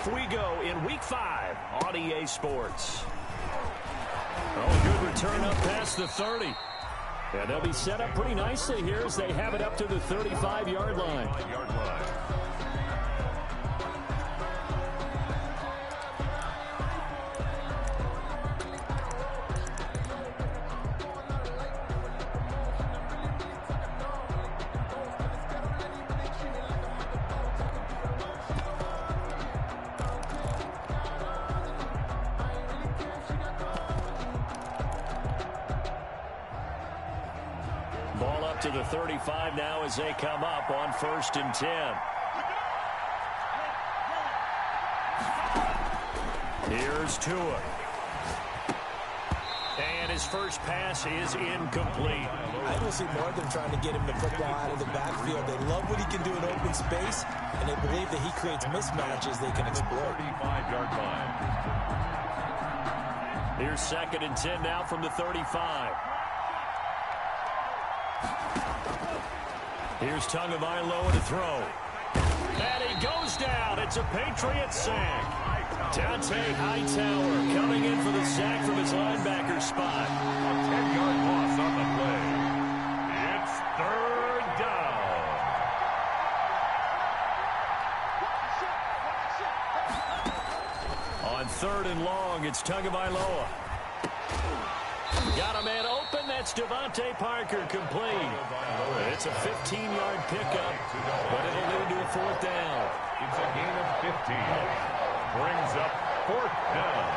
off we go in Week 5 on EA Sports. Oh, good return up past the 30. And they'll be set up pretty nicely here as they have it up to the 35-yard line. Ball up to the 35 now as they come up on 1st and 10. Here's Tua. And his first pass is incomplete. I don't see more than trying to get him the football out of the backfield. They love what he can do in open space, and they believe that he creates mismatches they can exploit. 35-yard line. Here's 2nd and 10 now from the 35. Here's Tagovailoa to throw. And he goes down. It's a Patriots sack. Dante Hightower coming in for the sack from his linebacker spot. A 10-yard loss on the play. It's 3rd down. On 3rd and long, it's Tagovailoa. Got a man open. That's Devontae Parker complete. It's a 15-yard pickup, but it'll lead to a 4th down. It's a gain of 15. Brings up 4th down.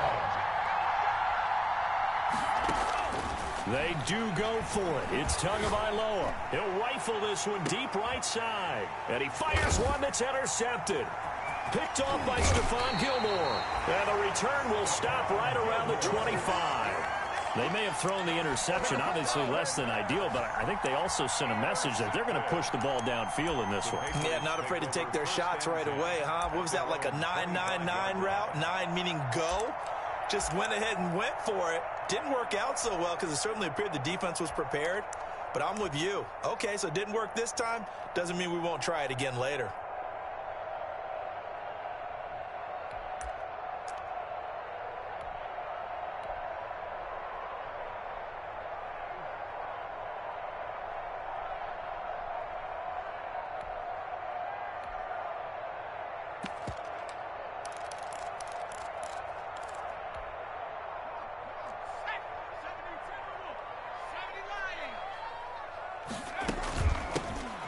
They do go for it. It's Tagovailoa. He'll rifle this one deep right side. And he fires one that's intercepted. Picked off by Stephon Gilmore. And the return will stop right around the 25. They may have thrown the interception, obviously less than ideal, but I think they also sent a message that they're going to push the ball downfield in this one. Yeah, not afraid to take their shots right away, huh? What was that, like a 9-9-9 route? 9 meaning go? Just went ahead and went for it. Didn't work out so well because it certainly appeared the defense was prepared. But I'm with you. Okay, so it didn't work this time. Doesn't mean we won't try it again later.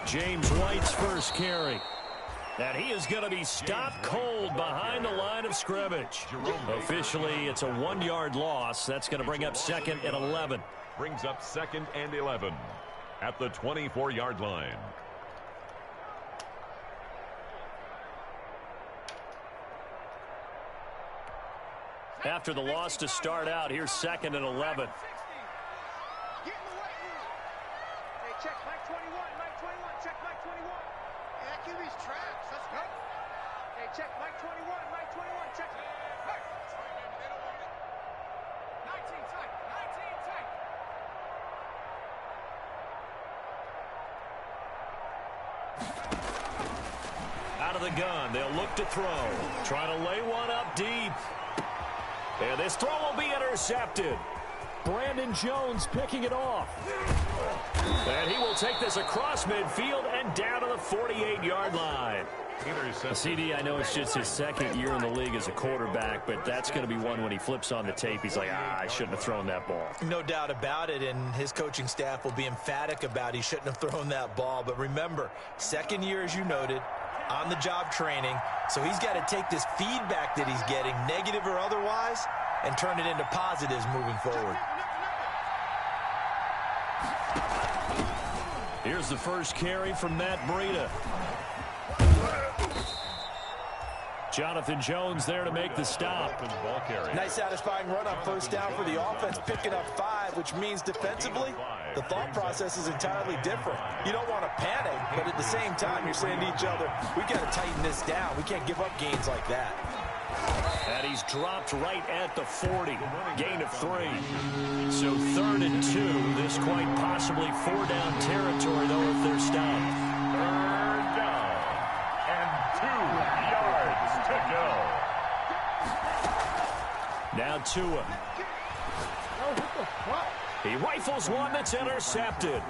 James White's first carry. And he is going to be stopped cold behind the line of scrimmage. Officially, it's a 1-yard loss. That's going to bring up 2nd and 11. Brings up 2nd and 11 at the 24-yard line. After the loss to start out, here's 2nd and 11. Check Mike 21, Mike 21, check Mike 21. Hey, that QB's traps, let's go. Hey, check Mike 21, Mike 21, check. Mike. 19 tight, 19 tight. Out of the gun, they'll look to throw. Trying to lay one up deep. And this throw will be intercepted. Brandon Jones picking it off. And he will take this across midfield and down to the 48-yard line. CD, I know it's just his 2nd year in the league as a quarterback, but that's going to be one when he flips on the tape. He's like, I shouldn't have thrown that ball. No doubt about it, and his coaching staff will be emphatic about he shouldn't have thrown that ball. But remember, 2nd year, as you noted, on-the-job training. So he's got to take this feedback that he's getting, negative or otherwise, and turn it into positives moving forward. Here's the first carry from Matt Breida. Jonathan Jones there to make the stop. Nice satisfying run on 1st down for the offense, picking up 5, which means defensively, the thought process is entirely different. You don't want to panic, but at the same time, you're saying to each other, we've got to tighten this down. We can't give up gains like that. And he's dropped right at the 40. Gain of 3. So 3rd and 2. This quite possibly 4-down territory, though, if they're stopped. 3rd down. And 2 yards to go. Now Tua. He rifles one that's intercepted.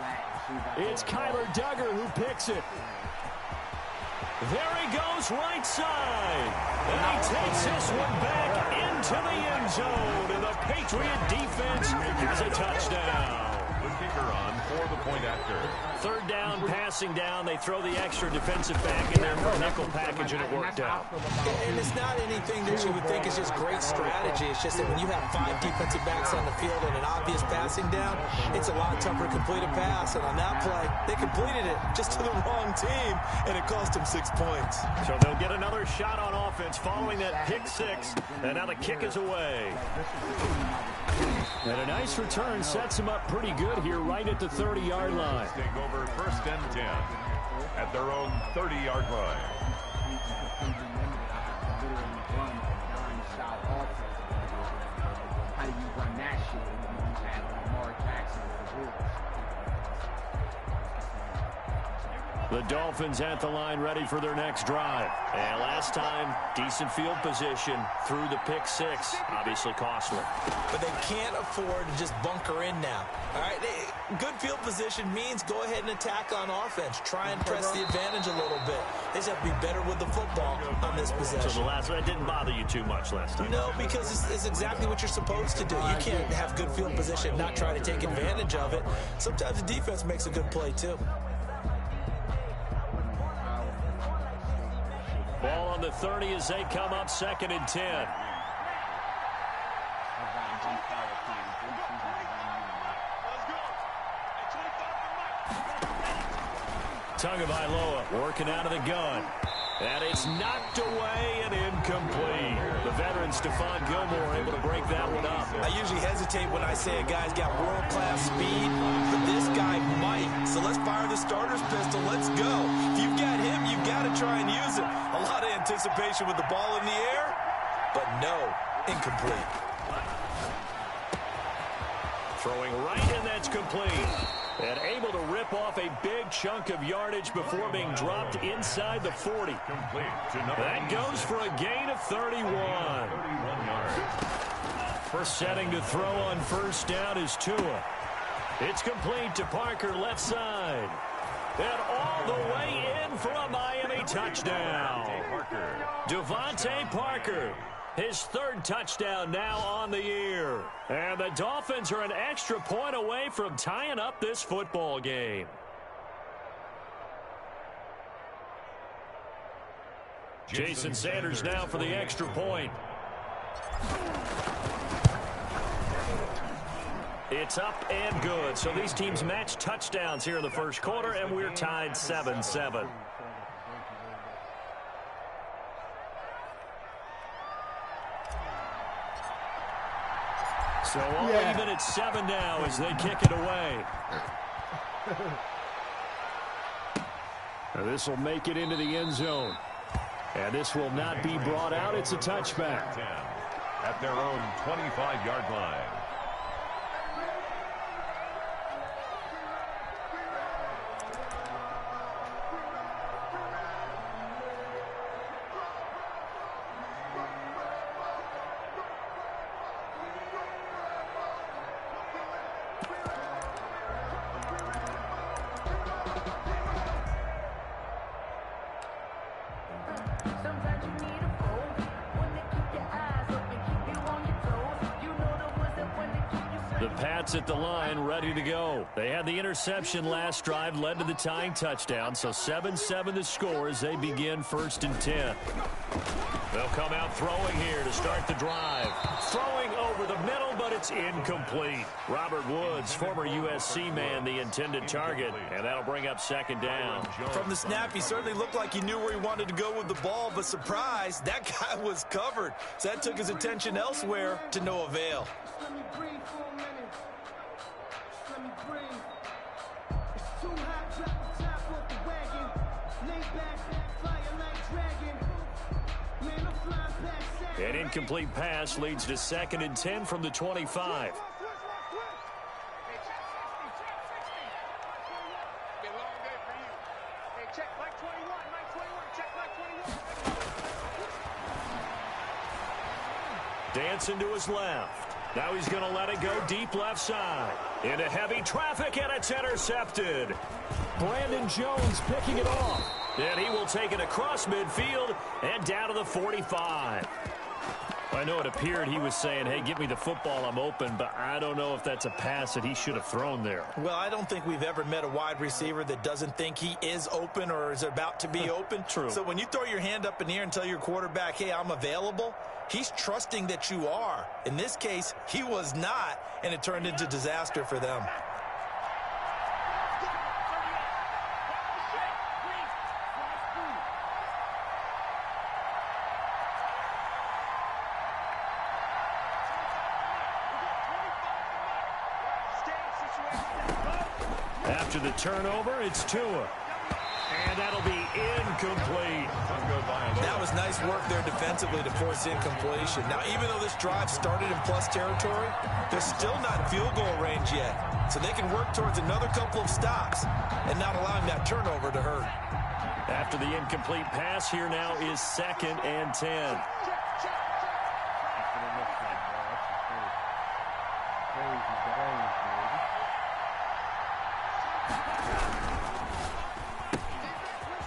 It's Kyler Duggar who picks it. There he goes right side. And he takes this one back into the end zone. And the Patriot defense has a touchdown. The kicker on for the point after. Third down, passing down. They throw the extra defensive back in there for a nickel package, and it worked out. And it's not anything that you would think is just great strategy. It's just that when you have 5 defensive backs on the field and an obvious passing down, it's a lot tougher to complete a pass. And on that play, they completed it just to the wrong team, and it cost them 6 points. So they'll get another shot on offense following that pick 6, and now the kick is away. And a nice return sets him up pretty good here right at the 30-yard line. Take over 1st and 10 at their own 30-yard line. The Dolphins at the line ready for their next drive. And last time, decent field position through the pick 6. Obviously costly. But they can't afford to just bunker in now. All right, good field position means go ahead and attack on offense. Try and press the advantage a little bit. They just have to be better with the football on this possession. So the last one didn't bother you too much last time? No, because it's exactly what you're supposed to do. You can't have good field position and not try to take advantage of it. Sometimes the defense makes a good play, too. Ball on the 30 as they come up 2nd and 10. Tagovailoa working out of the gun. And it's knocked away and incomplete. The veteran Stephon Gilmore able to break that one up. I usually hesitate when I say a guy's got world-class speed, but this guy might. So let's fire the starter's pistol. Let's go. If you've got him, you've got to try and use it. A lot of anticipation with the ball in the air, but no, incomplete. Throwing right, and that's complete. And able to rip off a big chunk of yardage before being dropped inside the 40. That goes for a gain of 31. 31 yards. First setting to throw on 1st down is Tua. It's complete to Parker, left side. And all the way in for a Miami touchdown. Devontae Parker. His 3rd touchdown now on the year. And the Dolphins are an extra point away from tying up this football game. Jason Sanders now for the extra point. It's up and good. So these teams match touchdowns here in the 1st quarter, and we're tied 7-7. So all even at 7 now as they kick it away. This will make it into the end zone. And this will not be brought out. It's a touchback. At their own 25-yard line. At the line, ready to go. They had the interception last drive, led to the tying touchdown, so 7-7 the score as they begin 1st and 10. They'll come out throwing here to start the drive. Throwing over the middle, but it's incomplete. Robert Woods, former USC man, the intended target, and that'll bring up 2nd down. From the snap, he certainly looked like he knew where he wanted to go with the ball, but surprise, that guy was covered. So that took his attention elsewhere to no avail. Let me breathe for a minute. Let me breathe. It's too hot, drop the top off the wagon. Lay back, fire like dragon. Man, I'm flying past that. An incomplete pass leads to 2nd and 10 from the 25. Dancing to his left. Now he's going to let it go deep left side. Into heavy traffic, and it's intercepted. Brandon Jones picking it off. And he will take it across midfield and down to the 45. I know it appeared he was saying, hey, give me the football, I'm open, but I don't know if that's a pass that he should have thrown there. Well, I don't think we've ever met a wide receiver that doesn't think he is open or is about to be open. True. So when you throw your hand up in the air and tell your quarterback, hey, I'm available, he's trusting that you are. In this case, he was not, and it turned into disaster for them. After the turnover, it's Tua. And that'll be incomplete. That was nice work there defensively to force incompletion. Now, even though this drive started in plus territory, they're still not in field goal range yet. So they can work towards another couple of stops and not allowing that turnover to hurt. After the incomplete pass, here now is 2nd and 10.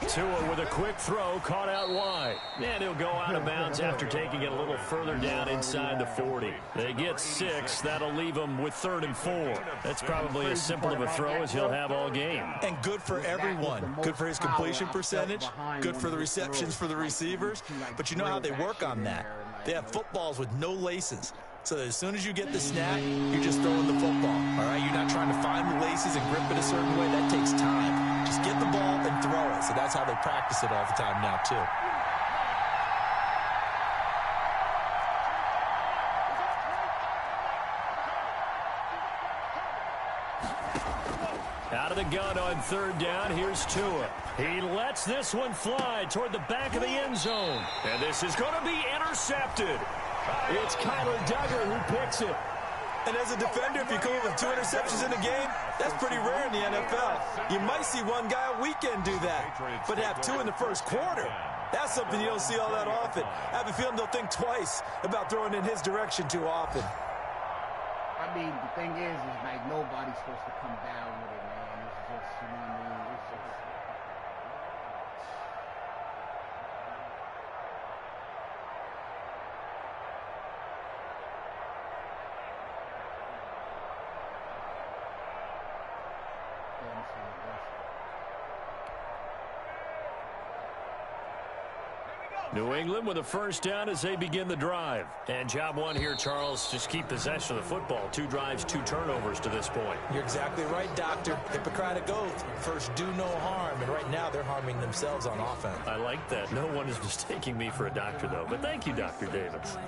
Tua with a quick throw, caught out wide. And he'll go out of bounds after taking it a little further down inside the 40. They get 6. That'll leave them with 3rd and 4. That's probably as simple of a throw as he'll have all game. And good for everyone. Good for his completion percentage. Good for the receptions for the receivers. But you know how they work on that. They have footballs with no laces. So that as soon as you get the snap, you're just throwing the football. All right, you're not trying to find the laces and grip it a certain way. That takes time. Just get the ball and throw it. So that's how they practice it all the time now, too. Out of the gun on 3rd down, here's Tua. He lets this one fly toward the back of the end zone. And this is going to be intercepted. It's Kyler Duggar who picks it. And as a defender, if you come up with 2 interceptions in a game, that's pretty rare in the NFL. You might see one guy a weekend do that, but have 2 in the first quarter. That's something you don't see all that often. I have a feeling they'll think twice about throwing in his direction too often. I mean, the thing is like nobody's supposed to come down with it, man. It's just, you know what I mean? It's just... New England with a 1st down as they begin the drive. And job 1 here, Charles, just keep possession of the football. 2 drives, 2 turnovers to this point. You're exactly right, Doctor. Hippocratic oath. First, do no harm. And right now, they're harming themselves on offense. I like that. No one is mistaking me for a doctor, though. But thank you, Dr. Davis.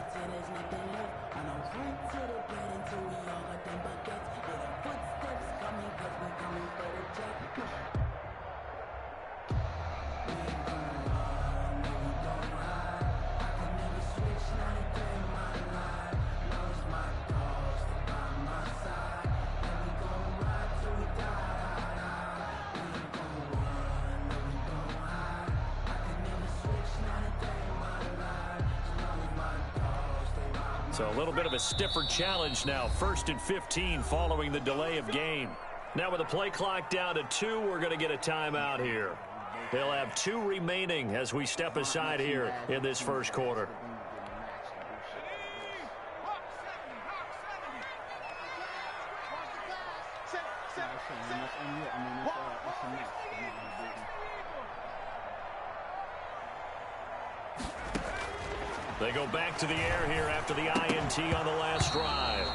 So a little bit of a stiffer challenge now. 1st and 15 following the delay of game. Now with the play clock down to 2, we're going to get a timeout here. They'll have 2 remaining as we step aside here in this first quarter. They go back to the air here after the INT on the last drive.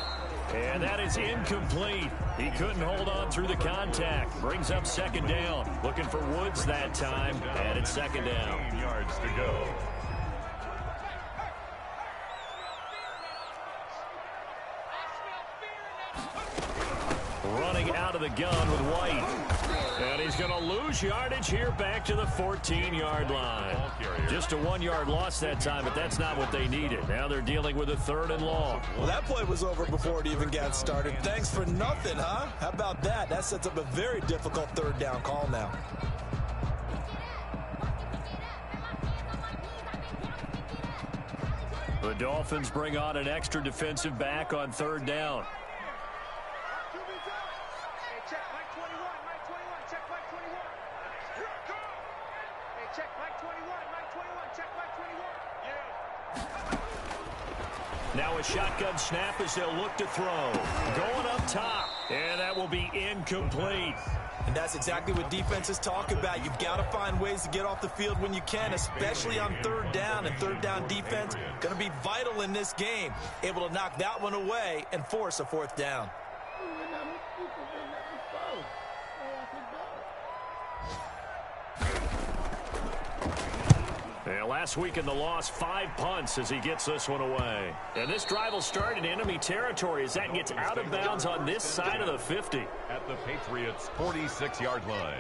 And that is incomplete. He couldn't hold on through the contact. Brings up 2nd down. Looking for Woods that time. And it's 2nd down. 15 yards to go. Running out of the gun with White. And he's going to lose yardage here back to the 14-yard line. Just a 1-yard loss that time, but that's not what they needed. Now they're dealing with a 3rd and long. Well, that play was over before it even got started. Thanks for nothing, huh? How about that? That sets up a very difficult 3rd down call now. The Dolphins bring on an extra defensive back on third down. Hey, check Mike 21, Mike 21, check Mike 21. Hey, check Mike 21, Mike 21, check Mike 21. Now a shotgun snap as they'll look to throw. Going up top. And that will be incomplete. And that's exactly what defenses talk about. You've got to find ways to get off the field when you can, especially on third down. And third down defense going to be vital in this game. Able to knock that one away and force a fourth down. And last week in the loss, 5 punts as he gets this one away. And this drive will start in enemy territory as that gets out of bounds on this side of the 50. At the Patriots' 46-yard line.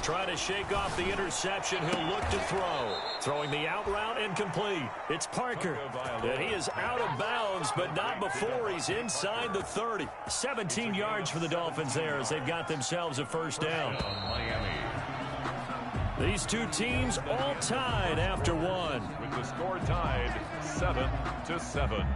Trying to shake off the interception. He'll look to throw. Throwing the out route and complete. It's Parker. And he is out of bounds, but not before he's inside the 30. 17 yards for the Dolphins there as they've got themselves a first down. Miami. These two teams all tied after one. With the score tied 7-7.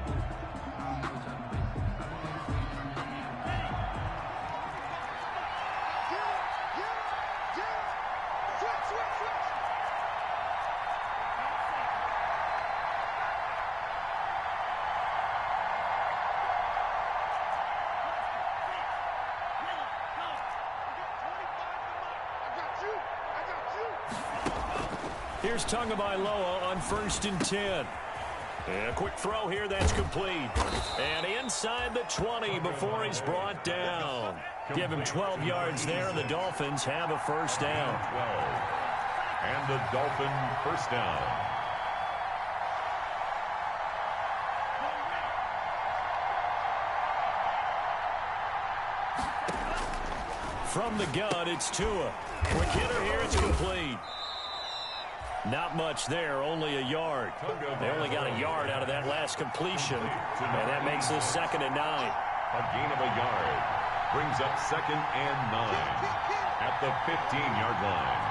Here's Tagovailoa on 1st and 10. And a quick throw here, that's complete. And inside the 20 before he's brought down. Give him 12 yards there, and the Dolphins have a first down. 12. And the Dolphin first down. From the gun, it's Tua. Quick hitter here, it's complete. Not much there, only a yard. They only got a yard out of that last completion, and that makes this 2nd and 9. A gain of a yard. Brings up 2nd and 9 at the 15-yard line.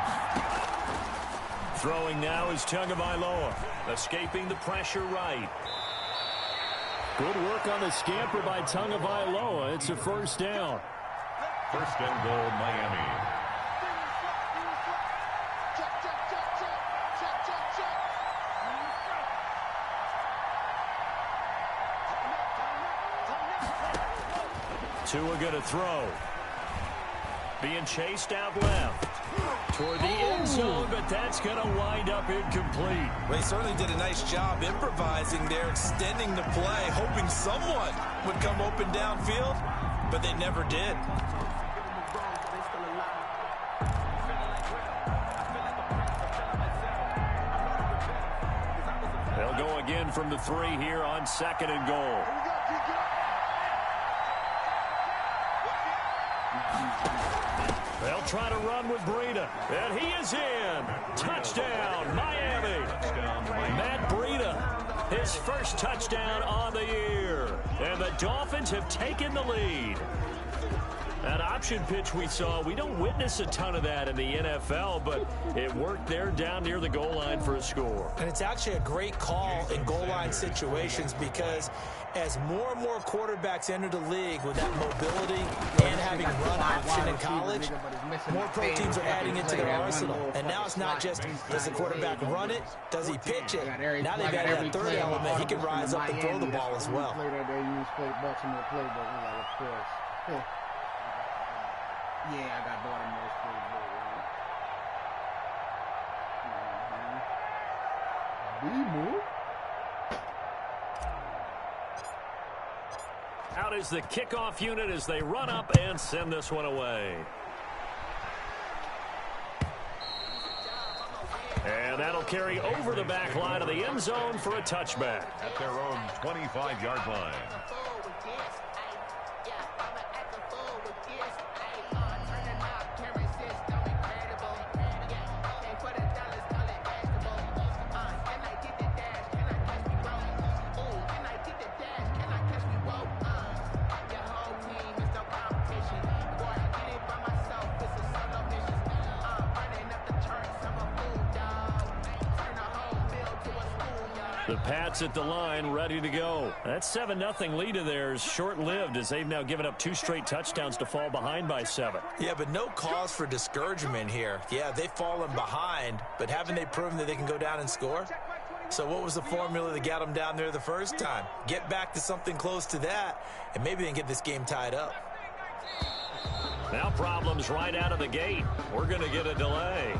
Throwing now is Tagovailoa, escaping the pressure right. Good work on the scamper by Tagovailoa. It's a first down. First and goal, Miami. Tua going to throw. Being chased out left. Toward the end zone, but that's going to wind up incomplete. Well, he certainly did a nice job improvising there, extending the play, hoping someone would come open downfield, but they never did. They'll go again from the 3 here on 2nd and goal. They'll try to run with Breida, and he is in. Touchdown, Miami. Matt Breida, his first touchdown on the year. And the Dolphins have taken the lead. That option pitch we saw, we don't witness a ton of that in the NFL, but it worked there down near the goal line for a score. And it's actually a great call in goal line situations because as more and more quarterbacks enter the league with that mobility and having run option in college, more pro teams are adding it to their arsenal. And now it's not just, does the quarterback run it? Does he pitch it? Now they've added that third element. He can rise up and throw the ball as well. Yeah, I got Baltimore's playbook. Out is the kickoff unit as they run up and send this one away. And And that'll carry over the back line of the end zone for a touchback. At their own 25-yard line. The Pats at the line, ready to go. That 7-0 lead of theirs short-lived as they've now given up 2 straight touchdowns to fall behind by 7. Yeah, but no cause for discouragement here. Yeah, they've fallen behind, but haven't they proven that they can go down and score? So what was the formula that got them down there the first time? Get back to something close to that, and maybe they can get this game tied up. Now problems right out of the gate. We're going to get a delay.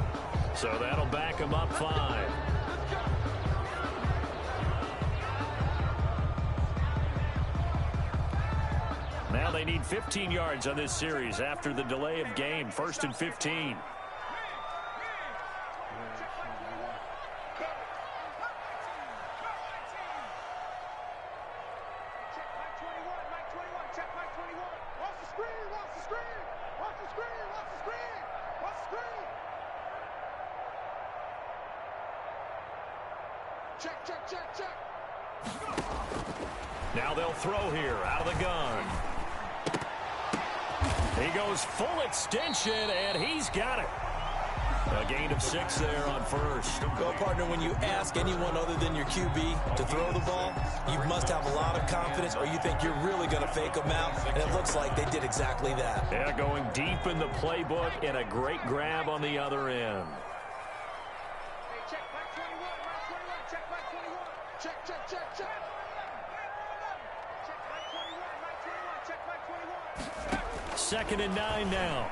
So that'll back them up 5. Now they need 15 yards on this series after the delay of game. 1st and 15. Now they'll throw here out of the gun. He goes full extension, and he's got it. A gain of 6 there on first. Well, partner, when you ask anyone other than your QB to throw the ball, you must have a lot of confidence, or you think you're really going to fake them out, and it looks like they did exactly that. Yeah, going deep in the playbook, and a great grab on the other end. Check, Mike 21, Mike 21, check, Mike 21. Check, check, check, check. Check, Mike 21, Mike 21, check, Mike 21. 2nd and 9 now.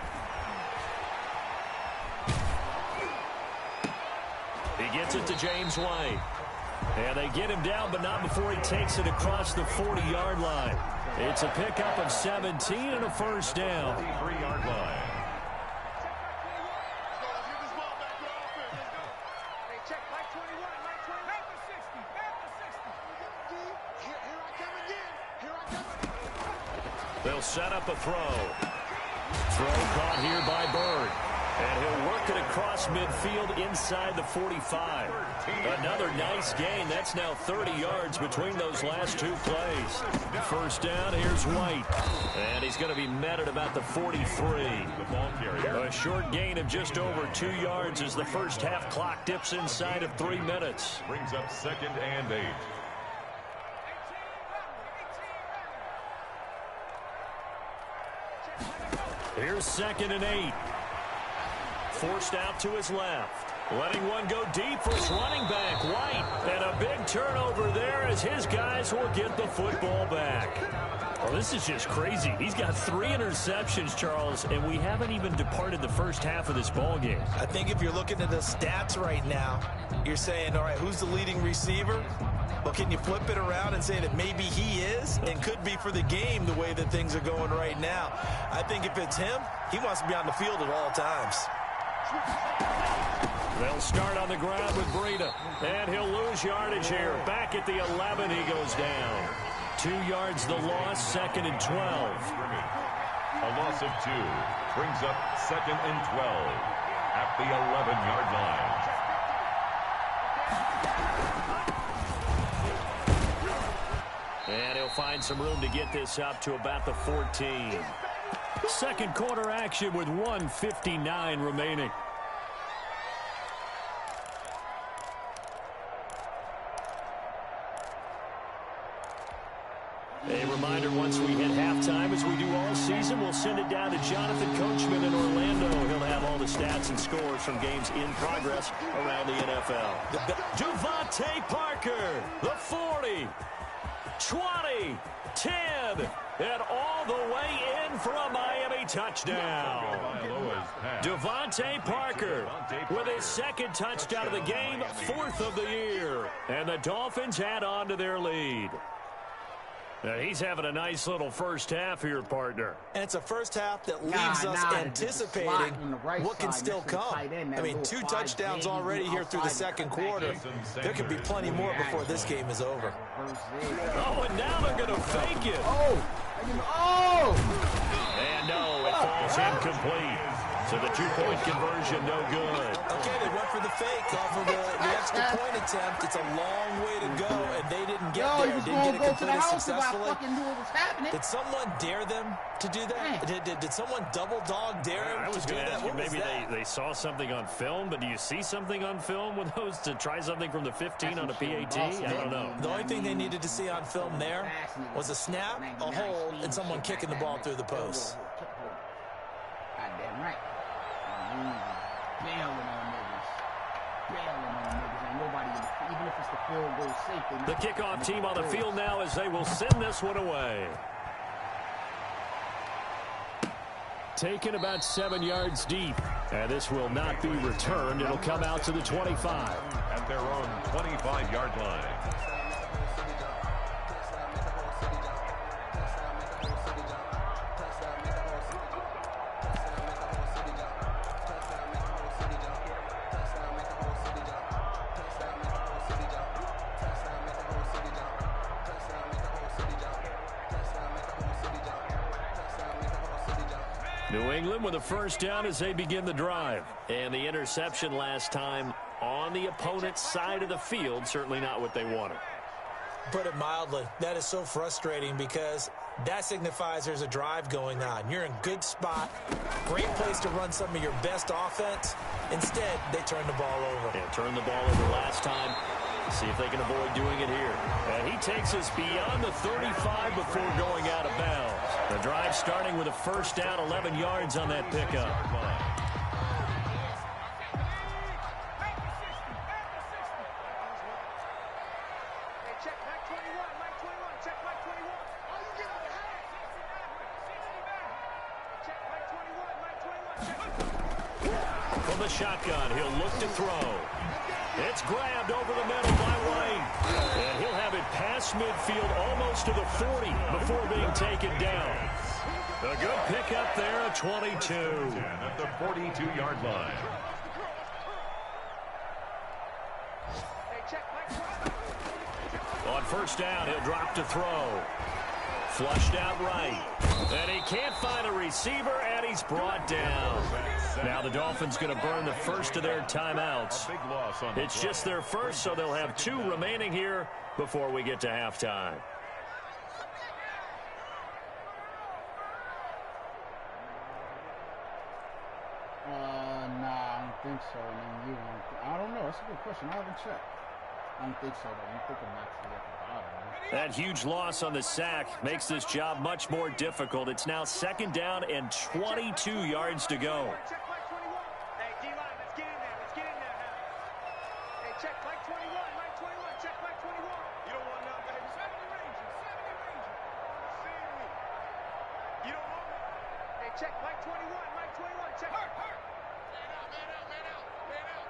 He gets it to James White. And they get him down, but not before he takes it across the 40-yard line. It's a pickup of 17 and a first down. 3-yard line. Check, Mike 21, Mike 21. Back to 60, back to 60. Here I come again. Here I come. They'll set up a throw. Throw caught here by Bird. And he'll work it across midfield inside the 45. Another nice gain. That's now 30 yards between those last 2 plays. First down, here's White. And he's going to be met at about the 43. A short gain of just over 2 yards as the first half clock dips inside of 3 minutes. Brings up 2nd and 8. Here's 2nd and 8. Forced out to his left. Letting one go deep for his running back, White. And a big turnover there as his guys will get the football back. Well, this is just crazy. He's got 3 interceptions, Charles, and we haven't even departed the first half of this ball game. I think if you're looking at the stats right now, you're saying, all right, who's the leading receiver? Well, can you flip it around and say that maybe he is and could be for the game the way that things are going right now? I think if it's him, he wants to be on the field at all times. They'll start on the ground with Breida, and he'll lose yardage here. Back at the 11, he goes down. 2 yards the loss, 2nd and 12. A loss of 2 brings up 2nd and 12 at the 11-yard line. And he'll find some room to get this up to about the 14. Second quarter action with 1:59 remaining. A reminder, once we hit halftime, as we do all season, we'll send it down to Jonathan Coachman in Orlando. He'll have all the stats and scores from games in progress around the NFL. Devontae Parker, the 40, 20, 10, and all the way in for a Miami touchdown. Devontae Parker with his 2nd touchdown of the game, 4th of the year. And the Dolphins add on to their lead. He's having a nice little first half here, partner. And it's a first half that leaves us anticipating what can still come. I mean, 2 touchdowns already here through the second quarter. There could be plenty more before this game is over. Oh, and now they're going to fake it. And no, it falls incomplete. So the 2-point conversion, no good. Okay, they went for the fake off of the extra point attempt. It's a long way to go, and they didn't get there. Didn't get it completed successfully. Did someone dare them to do that? Did someone double dog dare them to do that? What maybe they saw something on film, but do you see something on film with those to try something from the 15 on a PAT? I don't know. The only thing they needed to see on film there was a snap, a hold, and someone kicking the ball through the post. Goddamn right. Bailing on niggas. Ain't nobody, even if it's the field goal safe. The kickoff team on the field now as they will send this one away. Taken about 7 yards deep. And this will not be returned. It'll come out to the 25. At their own 25-yard line. New England with a first down as they begin the drive. And the interception last time on the opponent's side of the field, certainly not what they wanted. Put it mildly, that is so frustrating because that signifies there's a drive going on. You're in good spot, great place to run some of your best offense. Instead, they turn the ball over. Yeah, turned the ball over last time. See if they can avoid doing it here. And he takes us beyond the 35 before going out of bounds. The drive starting with a first down, 11 yards on that pickup. From the shotgun, he'll look to throw. It's grabbed over the middle by White. And he'll have it past midfield almost to the 40 before being taken down. A good pickup there at 22. At the 42-yard line. On first down, he'll drop to throw. Flushed out right. And he can't find a receiver, and he's brought down. Now the Dolphins going to burn the first of their timeouts. It's just their first, so they'll have 2 remaining here before we get to halftime. Nah, I don't think so. I don't know. That's a good question. I haven't checked. I don't think so, though. I don't think I'm actually at the bottom. That huge loss on the sack makes this job much more difficult. It's now second down and 22 yards to go. Hey, D-line, let's get in there. Let's get in there now. Hey, check Mike 21. Mike 21. Check Mike 21. You don't want none, baby. 70 Ranger. 70 Ranger. See me. You don't want me. Hey, check Mike 21. Mike 21. Check. Hurt. Man out, man out, man out, man out.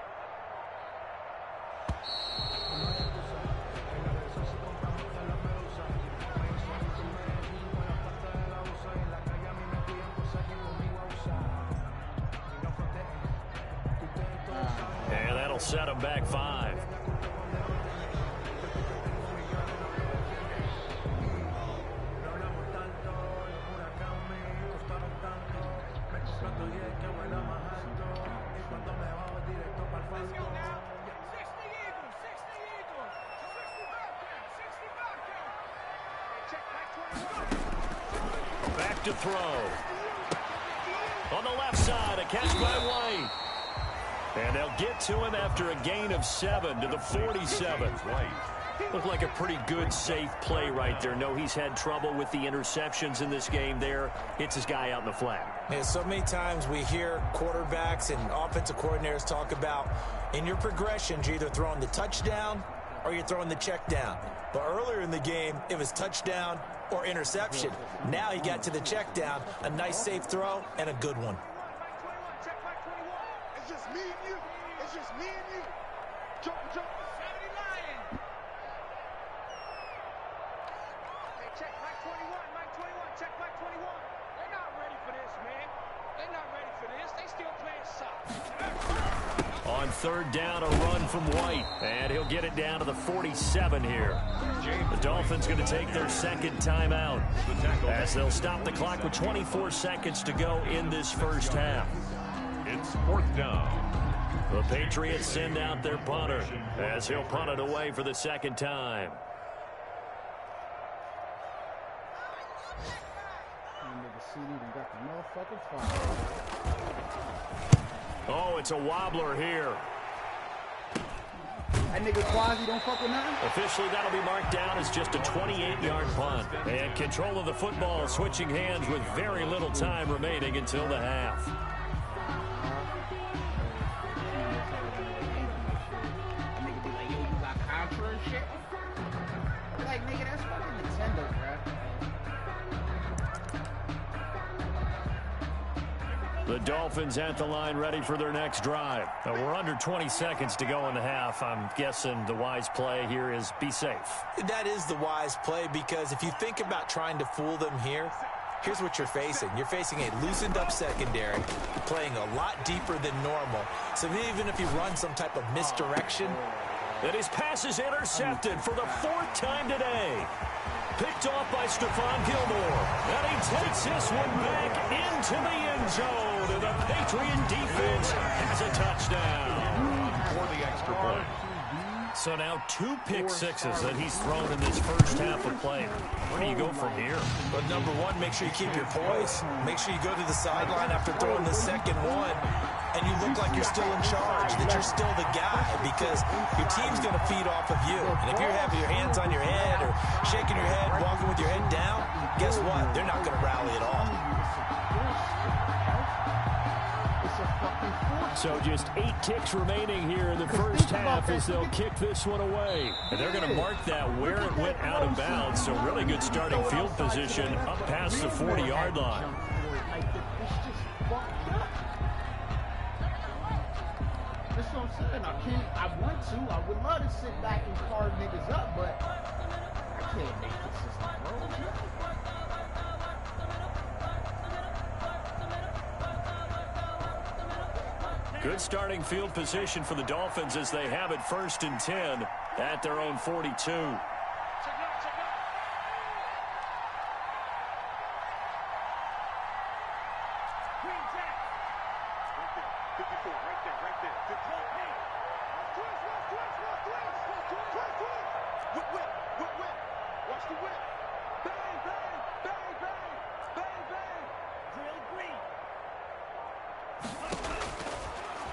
And that'll set him back 5. Back to throw. On the left side, a catch by White. And they'll get to him after a gain of 7 to the 47. Looked like a pretty good, safe play right there. No, he's had trouble with the interceptions in this game there. Hits his guy out in the flat. Yeah, so many times we hear quarterbacks and offensive coordinators talk about in your progressions, you're either throwing the touchdown or you're throwing the check down. But earlier in the game, it was touchdown or interception. Now he got to the check down, a nice safe throw, and a good one. It's just me and you. It's just me and you. Jump. 70 Lion. Hey, check still playing soft. On third down, a run from White. And he'll get it down to the 47 here. The Dolphins going to take their second timeout as they'll stop the clock with 24 seconds to go in this first half. It's fourth down. The Patriots send out their punter as he'll punt it away for the second time. Oh, it's a wobbler here. That nigga Quasi don't fuck with nothing? Officially, that'll be marked down as just a 28-yard punt. And control of the football switching hands with very little time remaining until the half. That nigga be like, yo, you got Contra and shit? Like, nigga, that's fucking Nintendo, bruh. The Dolphins at the line ready for their next drive. We're under 20 seconds to go in the half. I'm guessing the wise play here is be safe. That is the wise play because if you think about trying to fool them here, here's what you're facing. You're facing a loosened up secondary, playing a lot deeper than normal. So even if you run some type of misdirection. And his pass is intercepted for the fourth time today. Picked off by Stephon Gilmore. And he takes this one back into the end zone. And the Patriot defense has a touchdown. For the extra point. So now 2 pick sixes that he's thrown in this first half of play. Where do you go from here? But number one, make sure you keep your poise. Make sure you go to the sideline after throwing the second one. And you look like you're still in charge, that you're still the guy, because your team's going to feed off of you. And if you're having your hands on your head or shaking your head, walking with your head down, guess what? They're not going to rally at all. So just 8 ticks remaining here in the first half as they'll kick this one away. And they're going to mark that where it went out of bounds. So really good starting field position up past the 40-yard line. That's what I'm saying. I want to. I would love to sit back and carve niggas up, but I can't make consistent throws. Good starting field position for the Dolphins as they have it 1st and 10 at their own 42.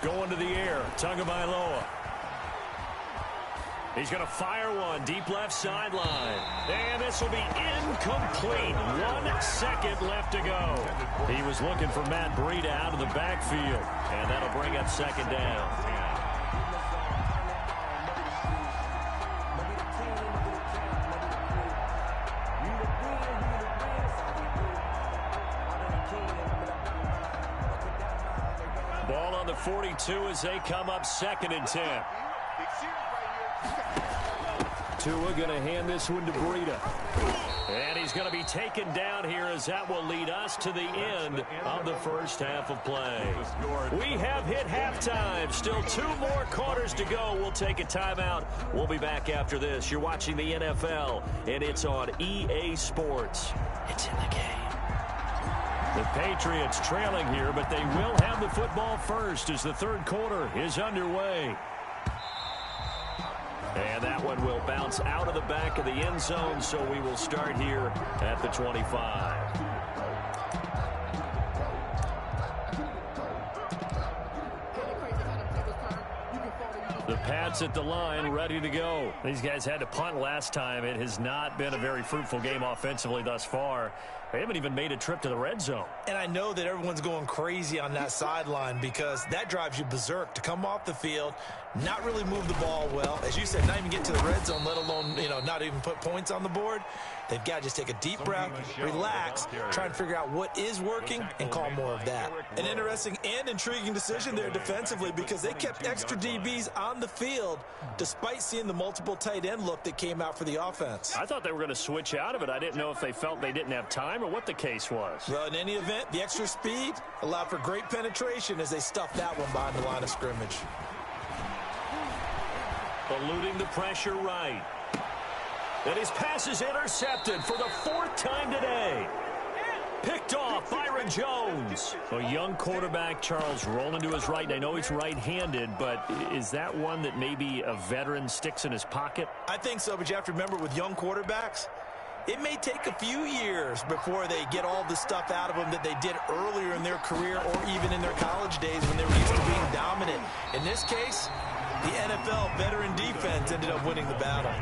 Going to the air, Tagovailoa. He's going to fire one, deep left sideline. And this will be incomplete. 1 second left to go. He was looking for Matt Breida out of the backfield. And that'll bring up second down. Ball on the 42 as they come up 2nd and 10. Tua going to hand this one to Breida. And he's going to be taken down here as that will lead us to the end of the first half of play. We have hit halftime. Still 2 more quarters to go. We'll take a timeout. We'll be back after this. You're watching the NFL, and it's on EA Sports. It's in the game. The Patriots trailing here, but they will have the football first as the 3rd quarter is underway. And that one will bounce out of the back of the end zone, so we will start here at the 25. The Pats at the line, ready to go. These guys had to punt last time. It has not been a very fruitful game offensively thus far. They haven't even made a trip to the red zone. And I know that everyone's going crazy on that sideline because that drives you berserk to come off the field, not really move the ball well. As you said, not even get to the red zone, let alone, not even put points on the board. They've got to just take a deep breath, relax, try and figure out what is working, and call more of that. An interesting and intriguing decision there defensively because they kept extra DBs on the field despite seeing the multiple tight end look that came out for the offense. I thought they were going to switch out of it. I didn't know if they felt they didn't have time or what the case was. Well, in any event, the extra speed allowed for great penetration as they stuffed that one behind the line of scrimmage. Eluding the pressure right. And his pass is intercepted for the 4th time today. Picked off Byron Jones. A young quarterback, Charles, rolling to his right. And I know he's right-handed, but is that one that maybe a veteran sticks in his pocket? I think so, but you have to remember with young quarterbacks, it may take a few years before they get all the stuff out of them that they did earlier in their career or even in their college days when they were used to being dominant. In this case, the NFL veteran defense ended up winning the battle.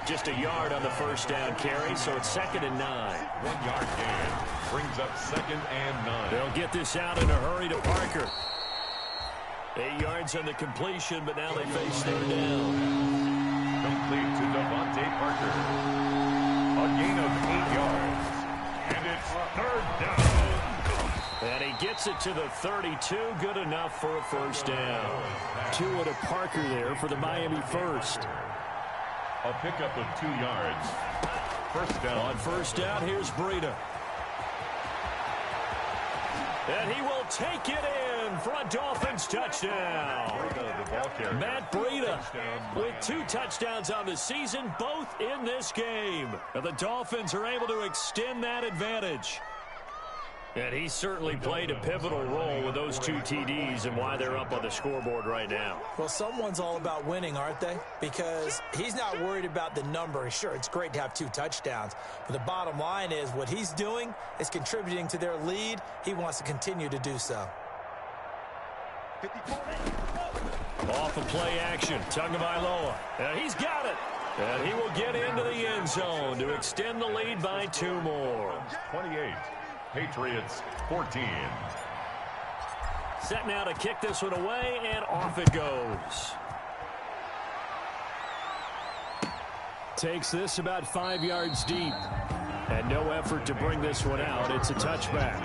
Just a yard on the first down carry, so it's 2nd and 9. 1 yard gain brings up 2nd and 9. They'll get this out in a hurry to Parker. 8 yards on the completion, but now they face 3rd down. Complete to Devontae Parker. A gain of 8 yards. And it's 3rd down. And he gets it to the 32. Good enough for a first down. 2 to Parker there for the Miami first. A pickup of 2 yards. First down. On first down, here's Breida. And he will take it in for a Dolphins touchdown. Matt Breida with 2 touchdowns on the season, both in this game. And the Dolphins are able to extend that advantage. And he certainly played a pivotal role with those 2 TDs and why they're up on the scoreboard right now. Well, someone's all about winning, aren't they? Because he's not worried about the number. Sure, it's great to have 2 touchdowns. But the bottom line is what he's doing is contributing to their lead. He wants to continue to do so. Off of play action, Tagovailoa. And he's got it. And he will get into the end zone to extend the lead by 2 more. 28. Patriots 14. Set now to kick this one away, and off it goes. Takes this about 5 yards deep. And no effort to bring this one out. It's a touchback.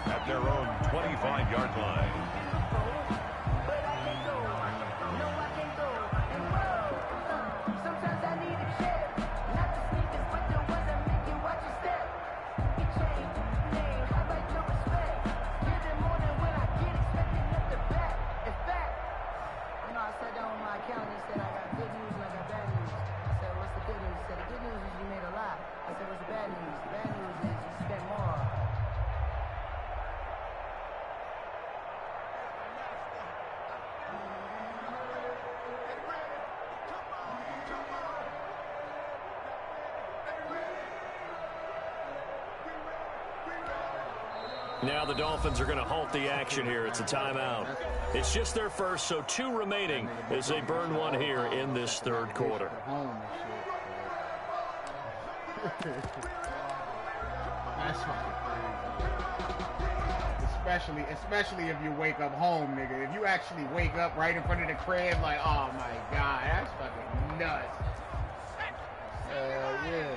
At their own 25-yard line. Now the Dolphins are going to halt the action here. It's a timeout. It's just their first, so 2 remaining as they burn one here in this 3rd quarter. Especially if you wake up home, nigga. If you actually wake up right in front of the crib, like, oh my God, that's fucking nuts. Yeah.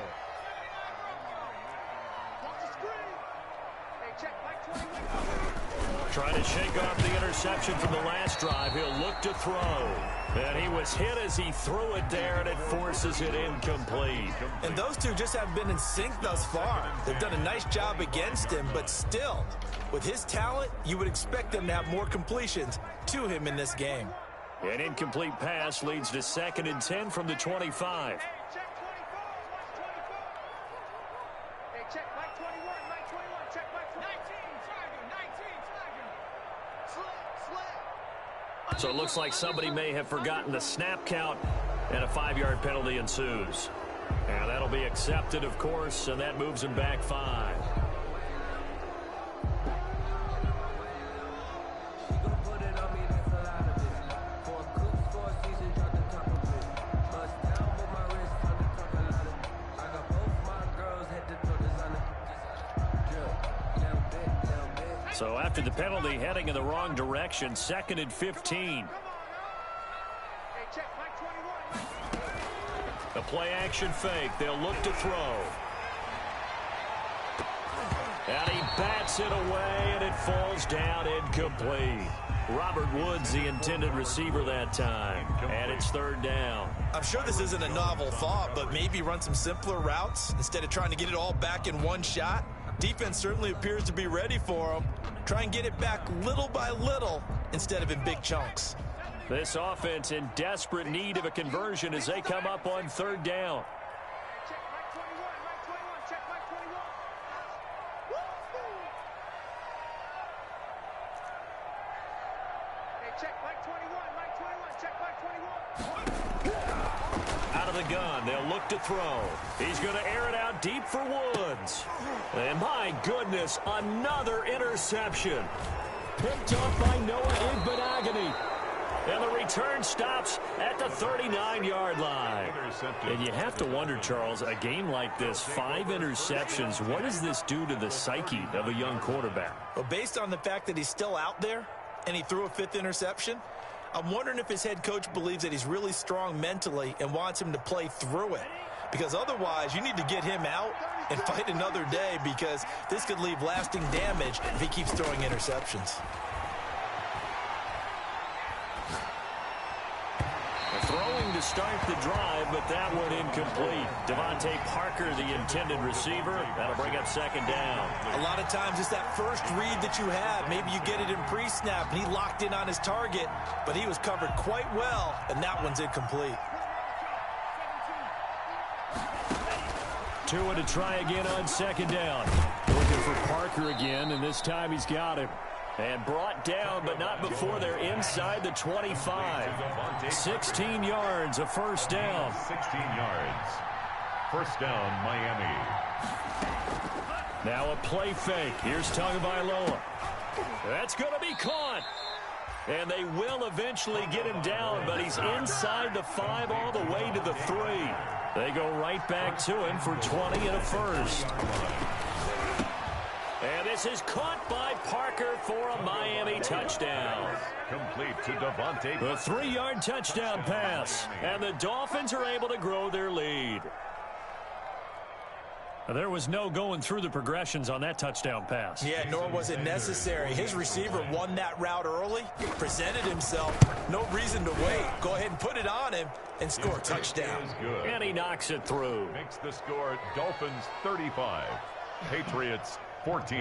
Trying to shake off the interception from the last drive. He'll look to throw. And he was hit as he threw it there, and it forces it incomplete. And those two just haven't been in sync thus far. They've done a nice job against him, but still, with his talent, you would expect them to have more completions to him in this game. An incomplete pass leads to 2nd and 10 from the 25. So it looks like somebody may have forgotten the snap count, and a 5-yard penalty ensues. And that'll be accepted, of course, and that moves him back 5. So after the penalty, heading in the wrong direction, 2nd and 15. A play-action fake. They'll look to throw. And he bats it away, and it falls down incomplete. Robert Woods, the intended receiver that time. And it's third down. I'm sure this isn't a novel thought, but maybe run some simpler routes instead of trying to get it all back in one shot. Defense certainly appears to be ready for him. Try and get it back little by little instead of in big chunks. This offense in desperate need of a conversion as they come up on third down. Check Mike 21, Mike 21, check Mike 21. Hey, check Mike 21, Mike 21, check Mike 21. Out of the gun, they'll look to throw. He's going to air it out deep for Woods. And my goodness, another interception. Picked up by Noah Igbenogany. And the return stops at the 39-yard line. And you have to wonder, Charles, a game like this, 5 interceptions, what does this do to the psyche of a young quarterback? Well, based on the fact that he's still out there and he threw a 5th interception, I'm wondering if his head coach believes that he's really strong mentally and wants him to play through it. Because otherwise, you need to get him out and fight another day, because this could leave lasting damage if he keeps throwing interceptions. Throwing to start the drive, but that one incomplete. Devontae Parker, the intended receiver. That'll bring up second down. A lot of times it's that first read that you have. Maybe you get it in pre-snap, and he locked in on his target, but he was covered quite well, and that one's incomplete. Tua to try again on second down. Looking for Parker again, and this time he's got him. And brought down, but not before they're inside the 25. 16 yards, a first down. 16 yards. First down, Miami. Now a play fake. Here's Tagovailoa. That's going to be caught. And they will eventually get him down, but he's inside the 5 all the way to the 3. They go right back to him for 20 and a first. And this is caught by Parker for a Miami touchdown. Complete to Devontae. A 3-yard touchdown pass. And the Dolphins are able to grow their lead. There was no going through the progressions on that touchdown pass. Yeah, nor was it necessary. His receiver won that route early, presented himself. No reason to wait. Go ahead and put it on him and score a touchdown. And he knocks it through. Makes the score Dolphins 35. Patriots 14.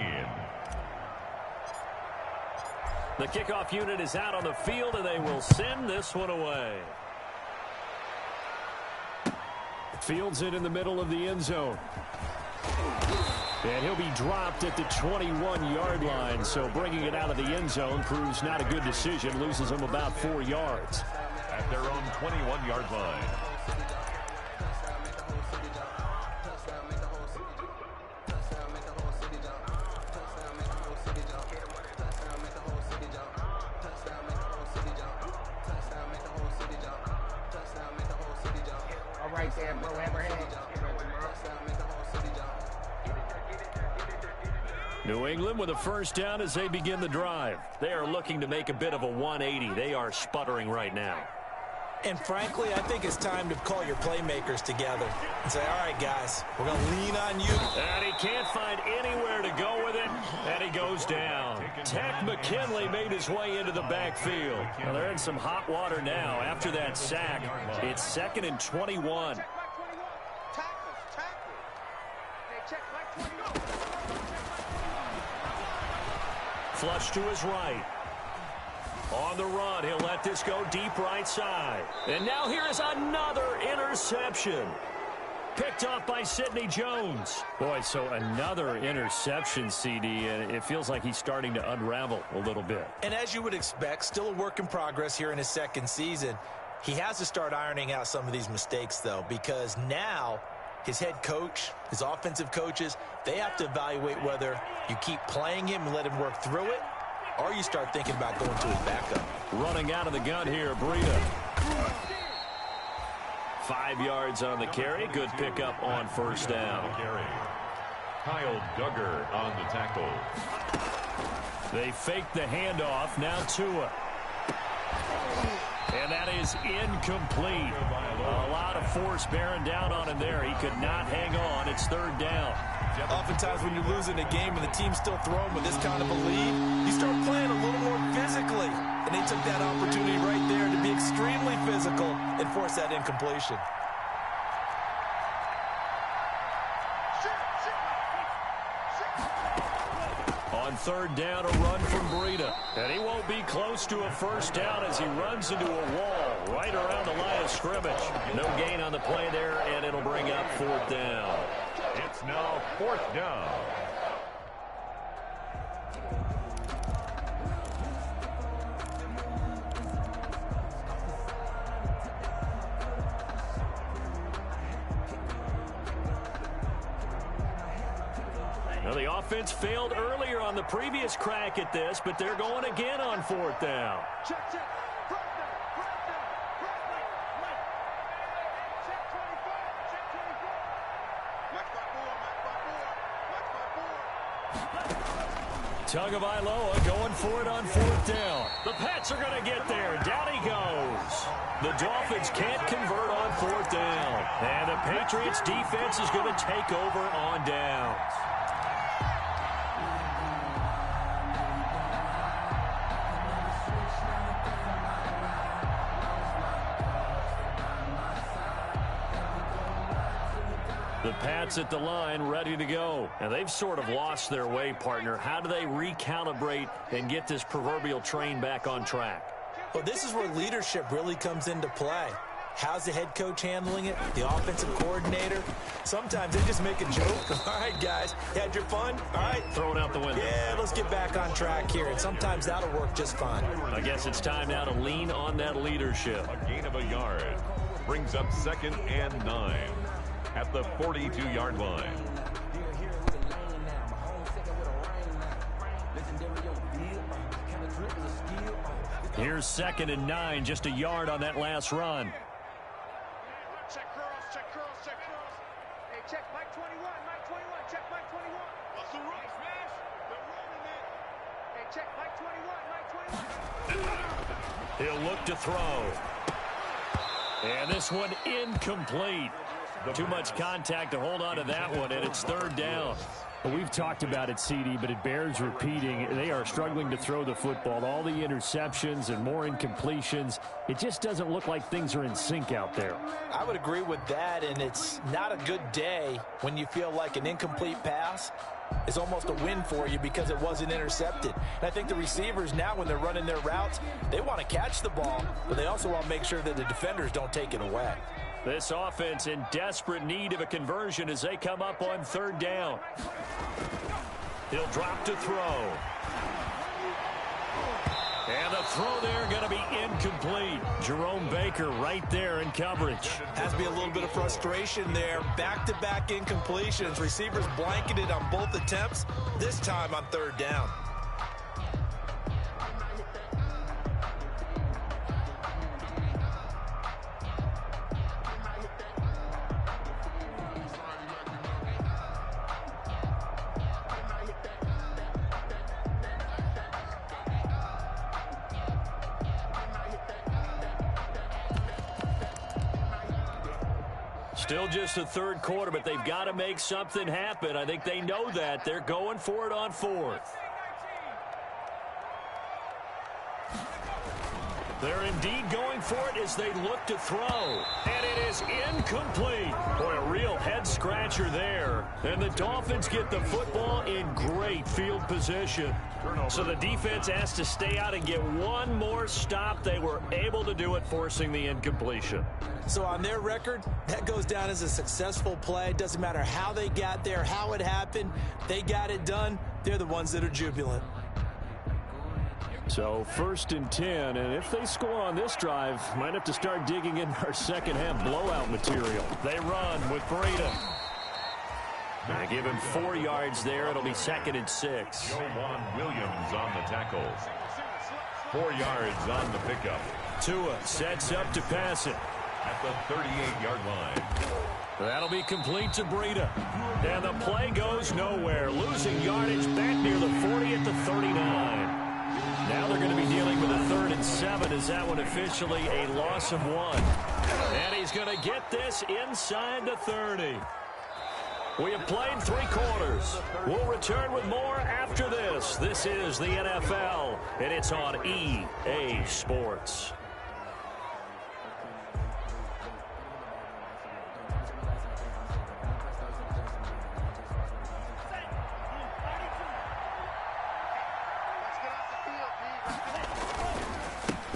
The kickoff unit is out on the field, and they will send this one away. Fields it in the middle of the end zone. And he'll be dropped at the 21-yard line, so bringing it out of the end zone proves not a good decision. Loses him about 4 yards. At their own 21-yard line. New England with a first down as they begin the drive. They are looking to make a bit of a 180. They are sputtering right now. And frankly, I think it's time to call your playmakers together and say, all right, guys, we're going to lean on you. And he can't find anywhere to go with it, and he goes down. Takk McKinley made his way into the backfield. Well, they're in some hot water now after that sack. It's 2nd and 21. Check Mike 21. Tackles, tackles. Hey, check Mike 21. Flush to his right. On the run, he'll let this go deep right side. And now here is another interception. Picked off by Sidney Jones. Boy, so another interception, CD, and it feels like he's starting to unravel a little bit. And as you would expect, still a work in progress here in his second season. He has to start ironing out some of these mistakes, though, because now his head coach, his offensive coaches, they have to evaluate whether you keep playing him and let him work through it, or you start thinking about going to his backup. Running out of the gun here, Breida. 5 yards on the carry. Good pickup on first down. Kyle Duggar on the tackle. They fake the handoff. Now Tua. And that is incomplete. A lot of force bearing down on him there. He could not hang on. It's third down. Oftentimes when you're losing a game and the team's still throwing with this kind of a lead, you start playing a little more physically. And they took that opportunity right there to be extremely physical and force that incompletion. On third down, a run from Breida. And he won't be close to a first down as he runs into a wall right around the line of scrimmage. No gain on the play there, and it'll bring up fourth down. It's now fourth down. Now, the offense failed earlier on the previous crack at this, but they're going again on fourth down. Check. Check 25. Check 24. Match by 4. Tagovailoa going for it on fourth down. The Pats are going to get there. Down he goes. The Dolphins can't convert on fourth down. And the Patriots defense is going to take over on downs. The Pats at the line, ready to go. And they've sort of lost their way, partner. How do they recalibrate and get this proverbial train back on track? Well, this is where leadership really comes into play. How's the head coach handling it? The offensive coordinator? Sometimes they just make a joke. All right, guys, you had your fun? All right. Throw it out the window. Yeah, let's get back on track here. And sometimes that'll work just fine. I guess it's time now to lean on that leadership. A gain of a yard brings up 2nd and 9 at the 42-yard line. Here's 2nd and 9, just a yard on that last run. Check curls. Hey, check Mike 21. Check Mike 21. What's the run, smash? They're running it. Hey, check Mike 21. He'll look to throw. And this one incomplete. Too much contact to hold on to that one, and it's third down. Well, we've talked about it, CD, but it bears repeating. They are struggling to throw the football. All the interceptions and more incompletions. It just doesn't look like things are in sync out there. I would agree with that, and it's not a good day when you feel like an incomplete pass is almost a win for you because it wasn't intercepted. And I think the receivers now, when they're running their routes, they want to catch the ball, but they also want to make sure that the defenders don't take it away. This offense in desperate need of a conversion as they come up on third down. He'll drop to throw. And the throw there going to be incomplete. Jerome Baker right there in coverage. Has to be a little bit of frustration there. Back-to-back incompletions. Receivers blanketed on both attempts, this time on third down. Still just the third quarter, but they've got to make something happen. I think they know that. They're going for it on fourth. They're indeed going for it as they look to throw. And it is incomplete. Boy, a real head-scratcher there. And the Dolphins get the football in great field position. So the defense has to stay out and get one more stop. They were able to do it, forcing the incompletion. So on their record, that goes down as a successful play. It doesn't matter how they got there, how it happened. They got it done. They're the ones that are jubilant. So 1st and 10, and if they score on this drive, might have to start digging in our second half blowout material. They run with Breida. They give him 4 yards there. It'll be 2nd and 6. Jovan Williams on the tackles. 4 yards on the pickup. Tua sets up to pass it. At the 38-yard line. That'll be complete to Breida. And the play goes nowhere. Losing yardage back near the 40 at the 39. Now they're going to be dealing with a 3rd and 7. Is that one officially a loss of 1? And he's going to get this inside the 30. We have played 3 quarters. We'll return with more after this. This is the NFL, and it's on EA Sports.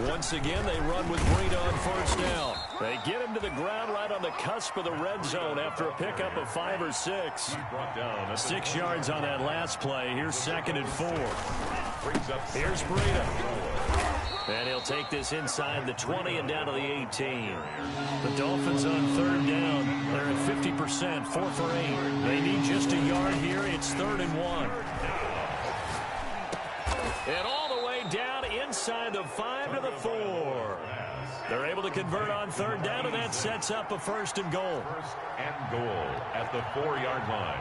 Once again, they run with Breida on 1st down. They get him to the ground right on the cusp of the red zone after a pickup of 5 or 6. 6 yards on that last play. Here's 2nd and 4. Here's Breida. And he'll take this inside the 20 and down to the 18. The Dolphins on 3rd down. They're at 50%, 4 for 8. They need just a yard here. It's 3rd and 1. And all the way down inside the 5 to the 4. They're able to convert on 3rd down, and that sets up a 1st and goal. 1st and goal at the 4-yard line.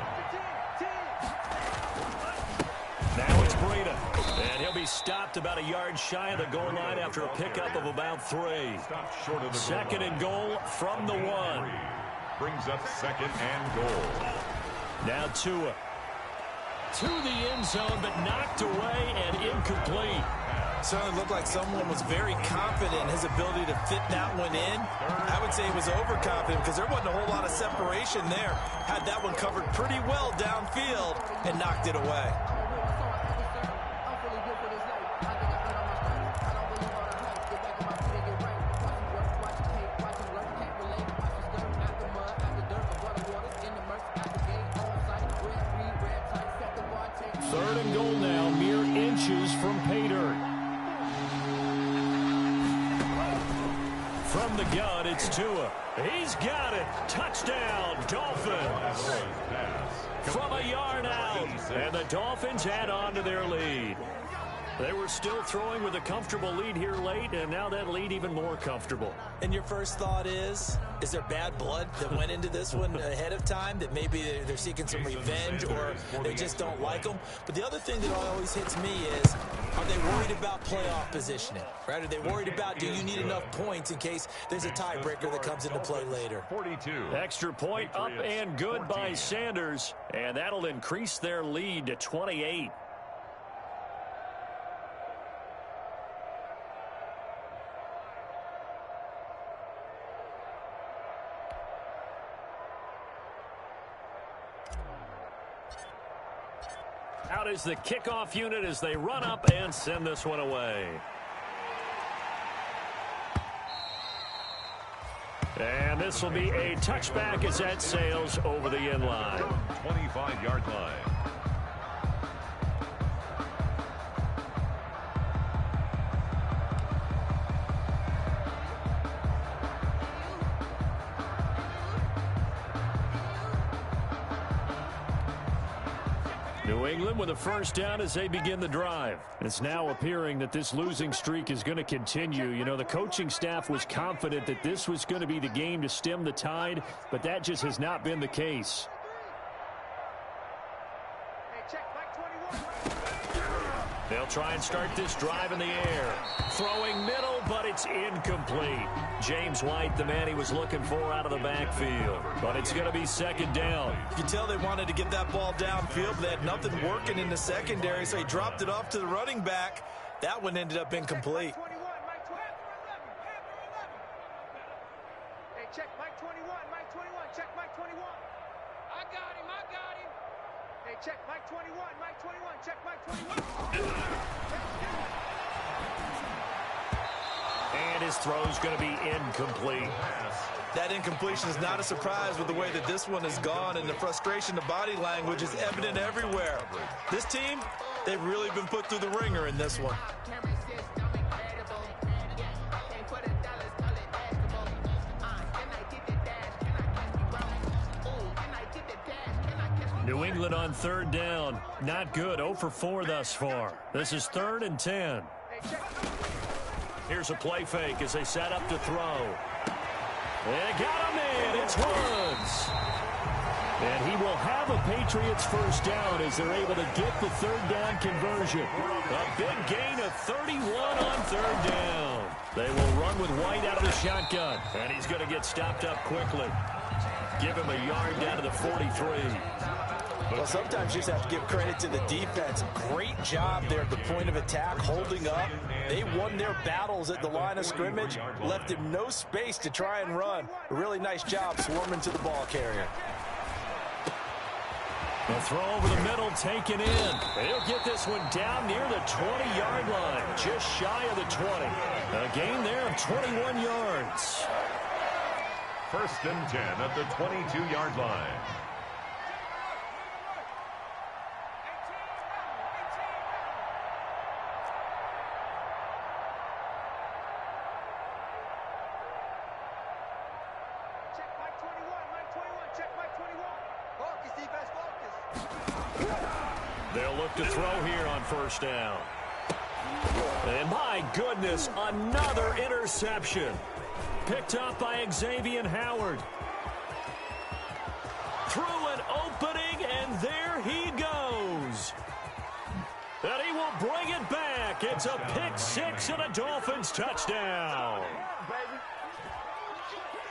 Now it's Breida. And he'll be stopped about a yard shy of the goal line after a pickup of about 3. 2nd and goal from the 1. Brings up 2nd and goal. Now Tua. To the end zone, but knocked away and incomplete. Certainly looked like someone was very confident in his ability to fit that one in. I would say he was overconfident because there wasn't a whole lot of separation there. Had that one covered pretty well downfield and knocked it away. Third and goal now, mere inches from pay dirt. From the gun, it's Tua. He's got it. Touchdown, Dolphins. From a yard out, and the Dolphins add on to their lead. They were still throwing with a comfortable lead here late, and now that lead even more comfortable. And your first thought is there bad blood that went into this one ahead of time, that maybe they're seeking some revenge or they just don't like them? But the other thing that always hits me is, are they worried about playoff positioning? Right? Are they worried about, do you need enough points in case there's a tiebreaker that comes into play later? 42. Extra point up and good by Sanders, and that'll increase their lead to 28. Out is the kickoff unit as they run up and send this one away. And this will be a touchback as that sails over the end line. 25-yard line. New England with a first down as they begin the drive. It's now appearing that this losing streak is going to continue. You know, the coaching staff was confident that this was going to be the game to stem the tide, but that just has not been the case. They'll try and start this drive in the air. Throwing middle, but it's incomplete. James White, the man he was looking for out of the backfield. But it's going to be second down. You can tell they wanted to get that ball downfield, but they had nothing working in the secondary, so he dropped it off to the running back. That one ended up incomplete. Hey, check Mike 21, Mike 21, check Mike 21. I got him. Hey, check Mike 21, Mike 21, check Mike 21. And his throw's going to be incomplete. That incompletion is not a surprise with the way that this one has gone, and the frustration, the body language is evident everywhere. This team, they've really been put through the ringer in this one. New England on third down. Not good. 0 for 4 thus far. This is 3rd and 10. Here's a play fake as they set up to throw. And got him in. It's Woods. And he will they'll have a Patriots first down as they're able to get the third down conversion. A big gain of 31 on third down. They will run with White out of the shotgun, and he's going to get stopped up quickly. Give him a yard down to the 43. Well, sometimes you just have to give credit to the defense. Great job there at the point of attack, holding up. They won their battles at the line of scrimmage, left him no space to try and run. A really nice job swarming to the ball carrier. The throw over the middle taken in. He'll get this one down near the 20-yard line, just shy of the 20. A gain there of 21 yards. First and 10 at the 22-yard line. They'll look to throw here on first down. And my goodness, another interception. Picked up by Xavier Howard. Through an opening, and there he goes. And he will bring it back. It's a pick six and a Dolphins touchdown.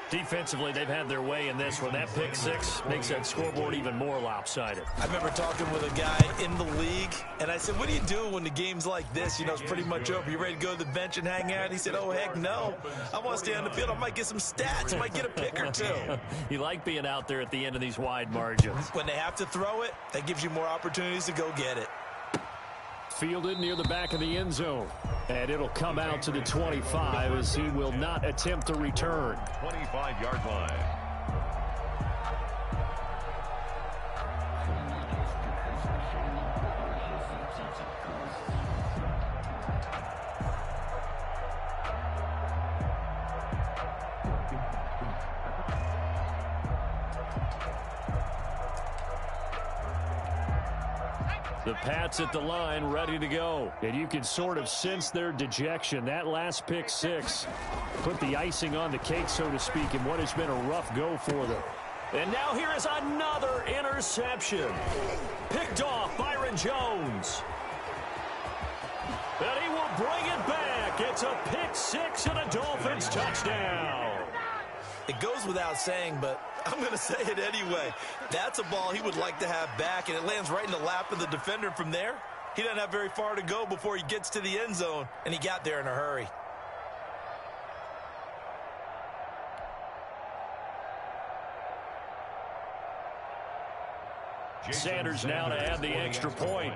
Defensively, they've had their way in this one. That pick six makes that scoreboard even more lopsided. I remember talking with a guy in the league, and I said, what do you do when the game's like this? You know, it's pretty much over. You ready to go to the bench and hang out? He said, oh, heck no. I want to stay on the field. I might get some stats. I might get a pick or two. You like being out there at the end of these wide margins. When they have to throw it, that gives you more opportunities to go get it. Fielded near the back of the end zone. And it'll come out to the 25 as he will not attempt to return. 25-yard line. The Pats at the line ready to go. And you can sort of sense their dejection. That last pick six put the icing on the cake, so to speak, in what has been a rough go for them. And now here is another interception. Picked off Byron Jones. And he will bring it back. It's a pick six and a Dolphins touchdown. It goes without saying, but I'm going to say it anyway. That's a ball he would like to have back, and it lands right in the lap of the defender from there. He doesn't have very far to go before he gets to the end zone, and he got there in a hurry. Sanders now to add the extra point.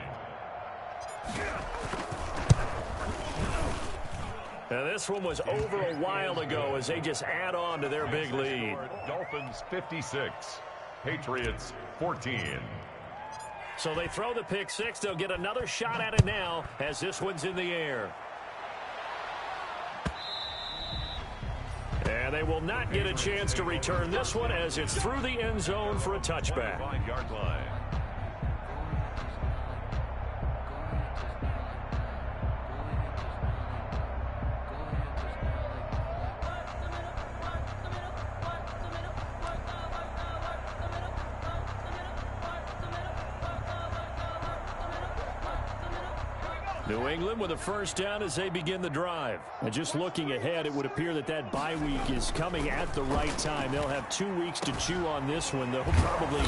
Now this one was over a while ago as they just add on to their big lead. Dolphins 56, Patriots 14. So they throw the pick six. They'll get another shot at it now as this one's in the air. And they will not get a chance to return this one as it's through the end zone for a touchback. 5-yard line. New England with a first down as they begin the drive. And just looking ahead, it would appear that that bye week is coming at the right time. They'll have 2 weeks to chew on this one, though probably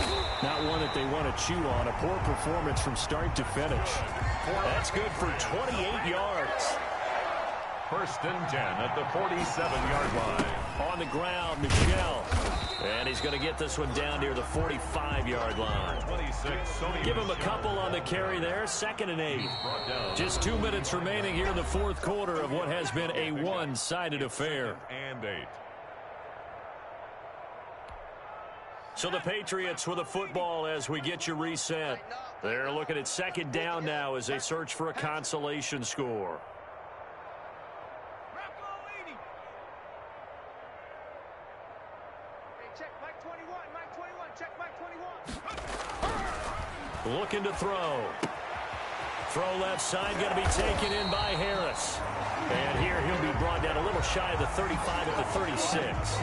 not one that they want to chew on. A poor performance from start to finish. That's good for 28 yards. First and 10 at the 47-yard line. On the ground, Michel. And he's going to get this one down near the 45-yard line. 26, Give him a couple on the carry there. 2nd and 8. Just 2 minutes remaining here in the fourth quarter of what has been a one-sided affair. And 8. So the Patriots with the football as we get you reset. They're looking at 2nd down now as they search for a consolation score. Looking to throw. Throw left side, going to be taken in by Harris. And here he'll be brought down a little shy of the 35 at the 36.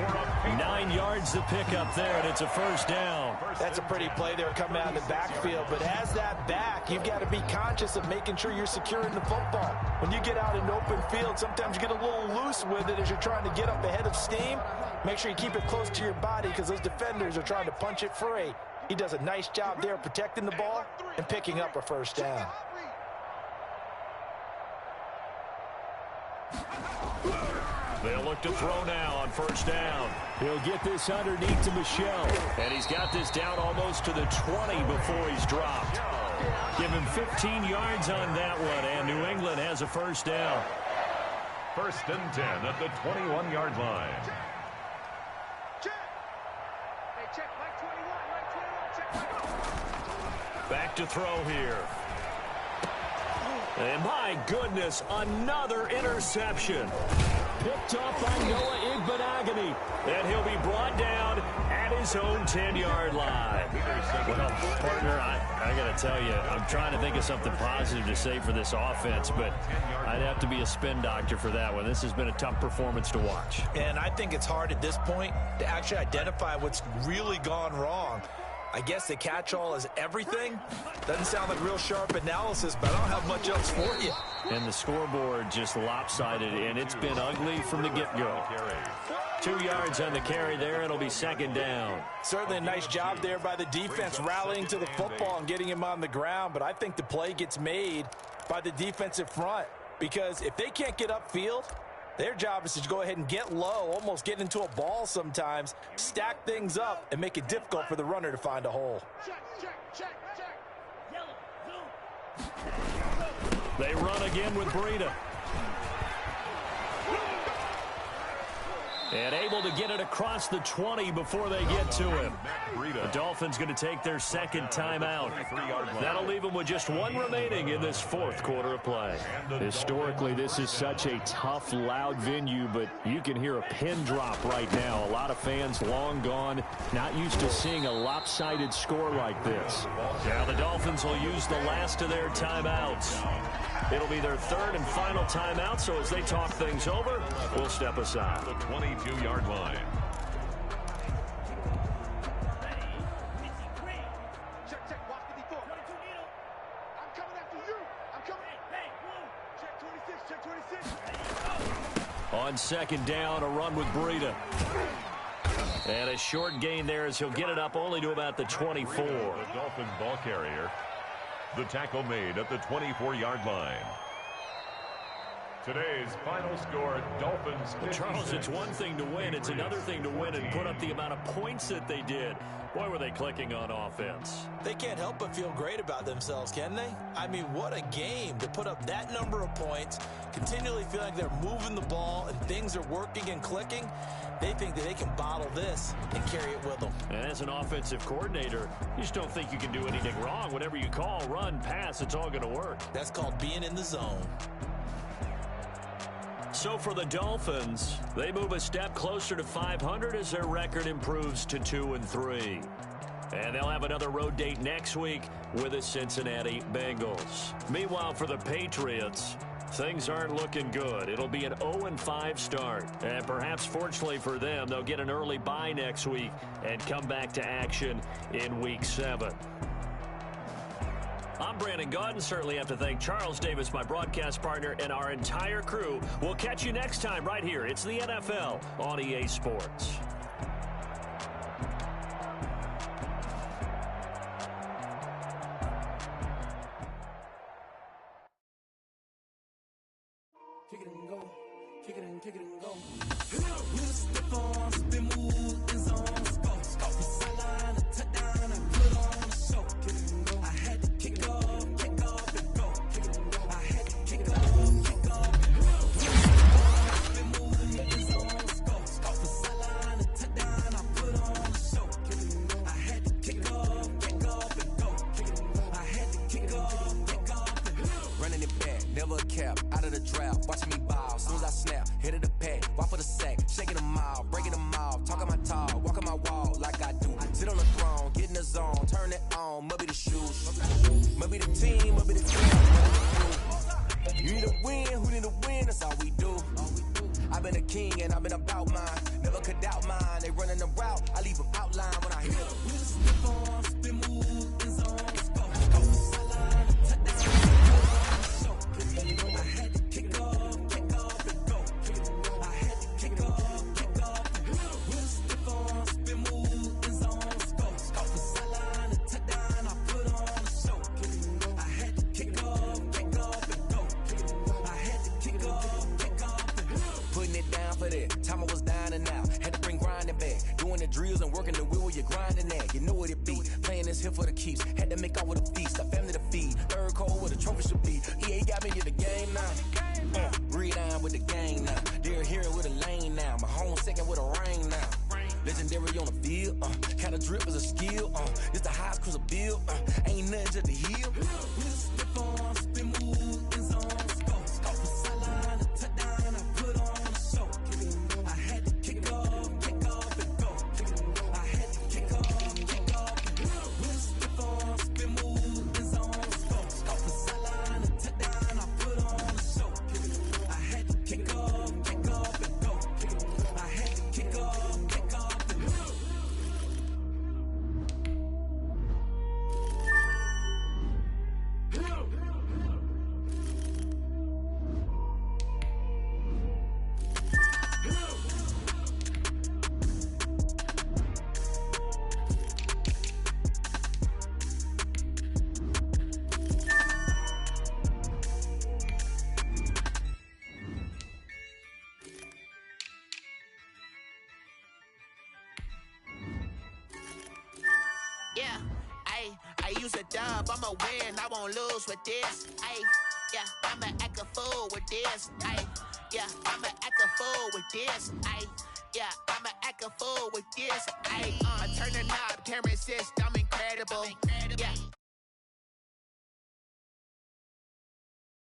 9 yards to pick up there, and it's a first down. That's a pretty play there coming out of the backfield. But as that back, you've got to be conscious of making sure you're securing the football. When you get out in open field, sometimes you get a little loose with it as you're trying to get up ahead of steam. Make sure you keep it close to your body because those defenders are trying to punch it free. He does a nice job there protecting the ball and picking up a first down. They'll look to throw now on first down. He'll get this underneath to Michel. And he's got this down almost to the 20 before he's dropped. Give him 15 yards on that one, and New England has a first down. First and 10 at the 21-yard line. Back to throw here. And my goodness, another interception. Picked off by Noah Igbenogany. And he'll be brought down at his own 10-yard line. Well, partner, I got to tell you, I'm trying to think of something positive to say for this offense, but I'd have to be a spin doctor for that one. This has been a tough performance to watch. And I think it's hard at this point to actually identify what's really gone wrong. I guess the catch-all is everything. Doesn't sound like real sharp analysis, but I don't have much else for you. And the scoreboard just lopsided, and it's been ugly from the get-go. 2 yards on the carry there. It'll be second down. Certainly a nice job there by the defense rallying to the football and getting him on the ground, but I think the play gets made by the defensive front because if they can't get upfield, their job is to go ahead and get low, almost get into a ball sometimes, stack things up, and make it difficult for the runner to find a hole. They run again with Breida. And able to get it across the 20 before they get to him. The Dolphins going to take their second timeout. That'll leave them with just one remaining in this fourth quarter of play. Historically, this is such a tough, loud venue, but you can hear a pin drop right now. A lot of fans long gone, not used to seeing a lopsided score like this. Now the Dolphins will use the last of their timeouts. It'll be their third and final timeout, so as they talk things over, we'll step aside. The 22-yard line. Check, watch 54. I'm coming after you. I'm coming. Check 26, check 26. On second down, a run with Breida. And a short gain there as he'll get it up only to about the 24. The Dolphins ball carrier. The tackle made at the 24-yard line. Today's final score, Dolphins 56. Charles, it's one thing to win. It's another thing to win and put up the amount of points that they did. Boy, were they clicking on offense. They can't help but feel great about themselves, can they? I mean, what a game to put up that number of points, continually feel like they're moving the ball and things are working and clicking. They think that they can bottle this and carry it with them. And as an offensive coordinator, you just don't think you can do anything wrong. Whatever you call, run, pass, it's all going to work. That's called being in the zone. So for the Dolphins, they move a step closer to 500 as their record improves to 2-3. And they'll have another road date next week with the Cincinnati Bengals. Meanwhile, for the Patriots, things aren't looking good. It'll be an 0-5 start. And perhaps fortunately for them, they'll get an early bye next week and come back to action in Week 7. I'm Brandon Gaudin. Certainly have to thank Charles Davis, my broadcast partner, and our entire crew. We'll catch you next time right here. It's the NFL on EA Sports. Kick it and go. Kick it and go. Use the form, spin, move, and zone. Off the sideline, a touchdown, I put on a show. Kick it and go. I had to kick off and go. Kick it and go. I had to kick off and go. Spin, move, and zone. Off the sideline, a touchdown, I put on a show. Kick it and go. I had to kick off and go. Kick it and go. I had to kick off and go. Running it back, never a cap, out of the draft, watching me ball, soon as I snap, hit of the pack, walk for the sack, shaking them out, breaking them off, talking my talk, walking my wall like I do, sit on the throne, get in the zone, turn it on, maybe the shoes, maybe the team, maybe the team. You need a win, who need a win? That's all we do. I've been a king and I've been about mine. Never could doubt mine. They running the route. I leave them outline when I hear them. Slip on, spin move, in zone. Let's go. Sideline, touchdown. I had to kick off and go. I had to kick off and go. Slip on, spin move, in zone. Let's go. Sideline, touchdown. I put on the show. I had to kick off and go. I had to kick off and go. Putting it down for that. Time I was down and out. Had to bring grinding back. Doing the drills and working the wheel where you're grinding at. You know what it be. Playing this here for the keeps. Had to make out with a feast. A family to feed. Third cold where the trophy should be. EA got me in the game now. Read on with the gang now. They're hearing with a lane now. My home second with a rain now. Legendary on the field. Kind of drip is a skill. It's the highest cruiser bill. Ain't nothing just to heal. Slip on, spin move, in zone. Scope for sideline, touchdown. I put on the show. I had to kick off and go. I had to kick off and go. Slip on, spin move, in zone. Scope for sideline, touchdown. I put on the show. I had to kick off and go. I had to kick off and go. Yeah, I use a dub, I'ma win, I won't lose with this. Yeah, I'ma act a fool with this. Yeah, I'ma act a fool with this. Yeah, I'ma act a fool with this. I turn the knob, camera assist, I'm incredible. Yeah.